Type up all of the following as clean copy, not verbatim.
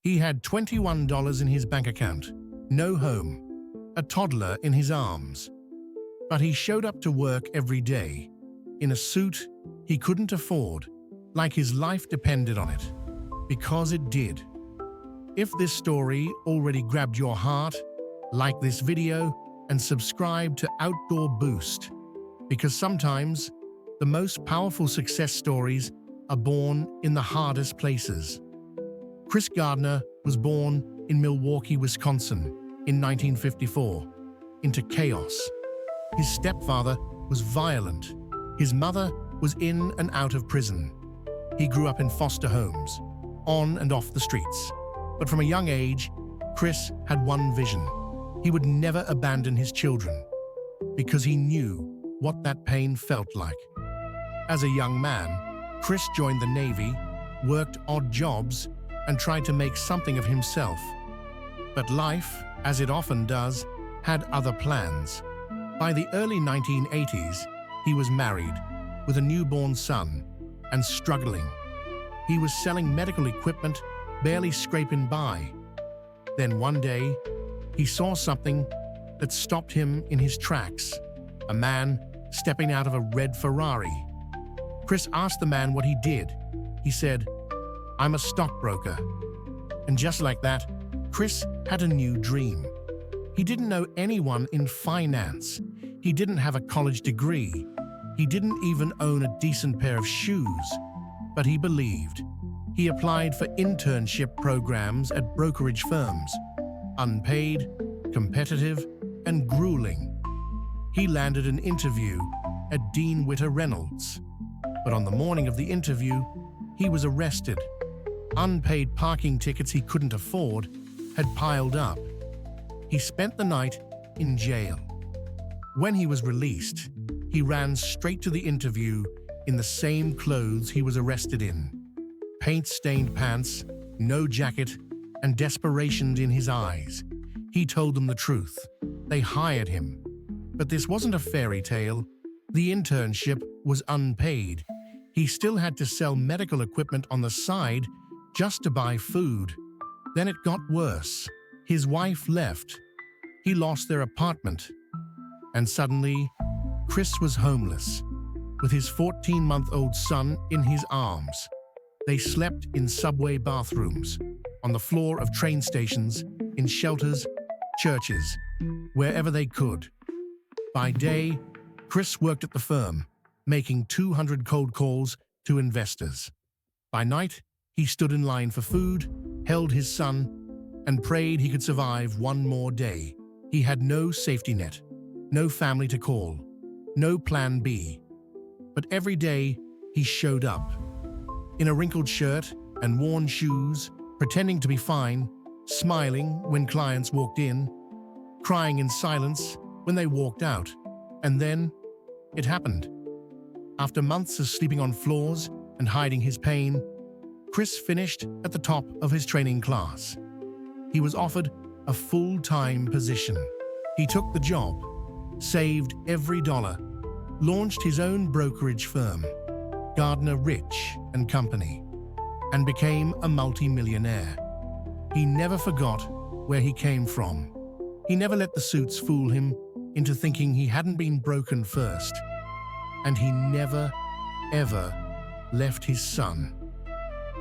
He had $21 in his bank account, no home, a toddler in his arms. But he showed up to work every day, in a suit he couldn't afford, like his life depended on it, because it did. If this story already grabbed your heart, like this video and subscribe to OutdoorBoost, because sometimes the most powerful success stories are born in the hardest places. Chris Gardner was born in Milwaukee, Wisconsin in 1954, into chaos. His stepfather was violent. His mother was in and out of prison. He grew up in foster homes, on and off the streets. But from a young age, Chris had one vision. He would never abandon his children, because he knew what that pain felt like. As a young man, Chris joined the Navy, worked odd jobs, and tried to make something of himself. But life, as it often does, had other plans. By the early 1980s, he was married, with a newborn son, and struggling. He was selling medical equipment, barely scraping by. Then one day, he saw something that stopped him in his tracks. A man stepping out of a red Ferrari. Chris asked the man what he did. He said, "I'm a stockbroker." And just like that, Chris had a new dream. He didn't know anyone in finance. He didn't have a college degree. He didn't even own a decent pair of shoes. But he believed. He applied for internship programs at brokerage firms. Unpaid, competitive, and grueling. He landed an interview at Dean Witter Reynolds. But on the morning of the interview, he was arrested. Unpaid parking tickets he couldn't afford had piled up. He spent the night in jail. When he was released, he ran straight to the interview in the same clothes he was arrested in. Paint-stained pants, no jacket, and desperation in his eyes. He told them the truth. They hired him. But this wasn't a fairy tale. The internship was unpaid. He still had to sell medical equipment on the side just to buy food. Then it got worse. His wife left. He lost their apartment. And suddenly, Chris was homeless, with his 14-month-old son in his arms. They slept in subway bathrooms, on the floor of train stations, in shelters, churches, wherever they could. By day, Chris worked at the firm, making 200 cold calls to investors. By night, he stood in line for food, held his son, and prayed he could survive one more day. He had no safety net, no family to call, no plan B. But every day, he showed up. In a wrinkled shirt and worn shoes, pretending to be fine, smiling when clients walked in, crying in silence when they walked out. And then, it happened. After months of sleeping on floors and hiding his pain, Chris finished at the top of his training class. He was offered a full-time position. He took the job, saved every dollar, launched his own brokerage firm, Gardner Rich and Company, and became a multi-millionaire. He never forgot where he came from. He never let the suits fool him into thinking he hadn't been broken first. And he never, ever left his son.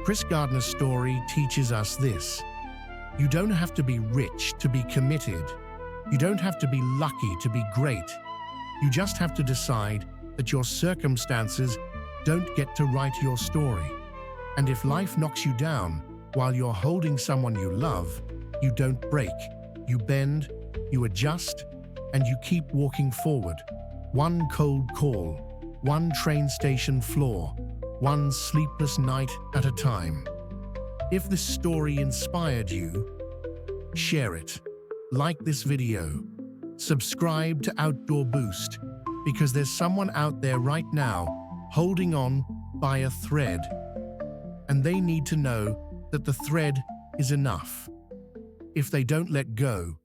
Chris Gardner's story teaches us this. You don't have to be rich to be committed. You don't have to be lucky to be great. You just have to decide that your circumstances don't get to write your story. And if life knocks you down while you're holding someone you love, you don't break. You bend, you adjust, and you keep walking forward. One cold call, one train station floor, one sleepless night at a time. If this story inspired you, share it. Like this video. Subscribe to OutdoorBoost, because there's someone out there right now holding on by a thread. And they need to know that the thread is enough. If they don't let go,